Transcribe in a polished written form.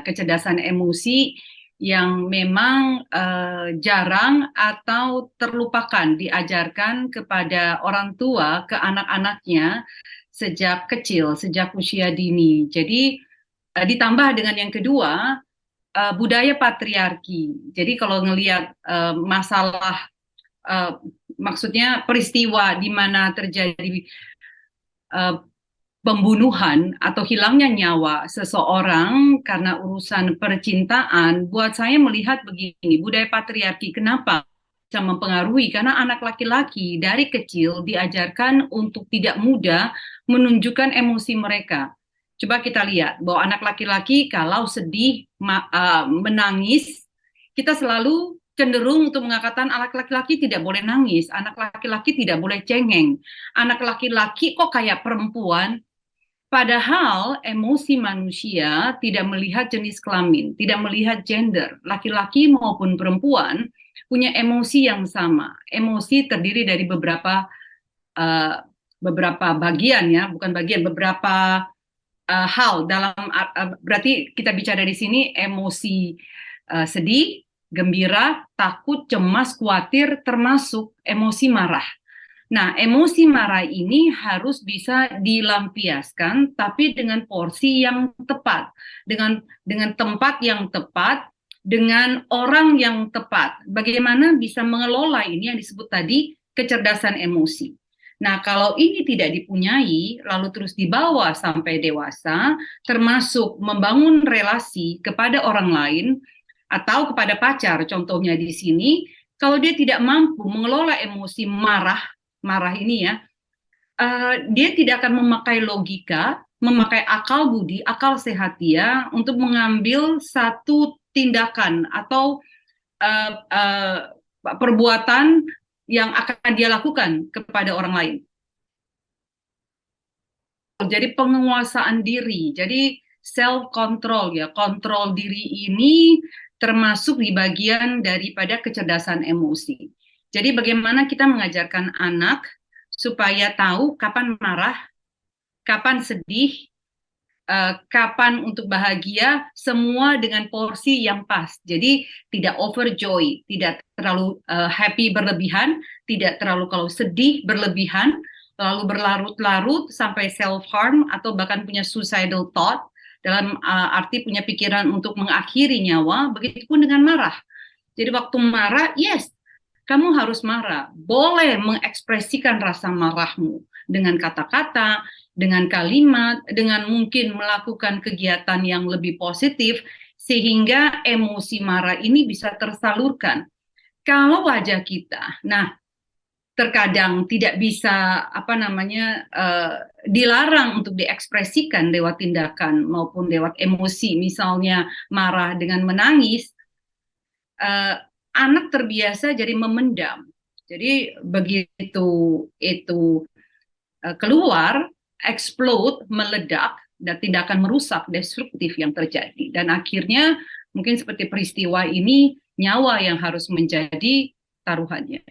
kecerdasan emosi yang memang jarang atau terlupakan diajarkan kepada orang tua ke anak-anaknya sejak kecil, sejak usia dini. Jadi ditambah dengan yang kedua, budaya patriarki. Jadi kalau ngelihat masalah, eh, maksudnya peristiwa di mana terjadi eh, pembunuhan atau hilangnya nyawa seseorang karena urusan percintaan, buat saya melihat begini, budaya patriarki kenapa bisa mempengaruhi? Karena anak laki-laki dari kecil diajarkan untuk tidak mudah menunjukkan emosi mereka. Coba kita lihat bahwa anak laki-laki kalau sedih, menangis, kita selalu cenderung untuk mengatakan anak laki-laki tidak boleh nangis, anak laki-laki tidak boleh cengeng, anak laki-laki kok kayak perempuan. Padahal emosi manusia tidak melihat jenis kelamin, tidak melihat gender. Laki-laki maupun perempuan punya emosi yang sama. Emosi terdiri dari uh, beberapa bagian, ya, bukan bagian, beberapa hal dalam, berarti kita bicara di sini emosi sedih, gembira, takut, cemas, khawatir, termasuk emosi marah. Nah, emosi marah ini harus bisa dilampiaskan, tapi dengan porsi yang tepat, dengan tempat yang tepat, dengan orang yang tepat. Bagaimana bisa mengelola ini yang disebut tadi kecerdasan emosi. Nah, kalau ini tidak dipunyai, lalu terus dibawa sampai dewasa, termasuk membangun relasi kepada orang lain atau kepada pacar, contohnya di sini, kalau dia tidak mampu mengelola emosi marah, marah ini ya, dia tidak akan memakai logika, memakai akal budi, akal sehat dia untuk mengambil satu tindakan atau uh, uh, perbuatan yang akan dia lakukan kepada orang lain. Jadi penguasaan diri, jadi self control ya, kontrol diri ini termasuk di bagian daripada kecerdasan emosi. Jadi bagaimana kita mengajarkan anak supaya tahu kapan marah, kapan sedih, kapan untuk bahagia, semua dengan porsi yang pas. Jadi tidak overjoy, tidak terlalu happy berlebihan, tidak terlalu kalau sedih berlebihan, lalu berlarut-larut sampai self-harm atau bahkan punya suicidal thought, dalam arti punya pikiran untuk mengakhiri nyawa, begitupun dengan marah. Jadi waktu marah, yes, kamu harus marah. Boleh mengekspresikan rasa marahmu dengan kata-kata, dengan kalimat, dengan mungkin melakukan kegiatan yang lebih positif, sehingga emosi marah ini bisa tersalurkan. Kalau wajah kita, nah terkadang tidak bisa dilarang untuk diekspresikan lewat tindakan maupun lewat emosi, misalnya marah dengan menangis, anak terbiasa jadi memendam. Jadi begitu itu keluar, explode, meledak, dan tindakan merusak, destruktif yang terjadi. Dan akhirnya mungkin seperti peristiwa ini, nyawa yang harus menjadi taruhannya.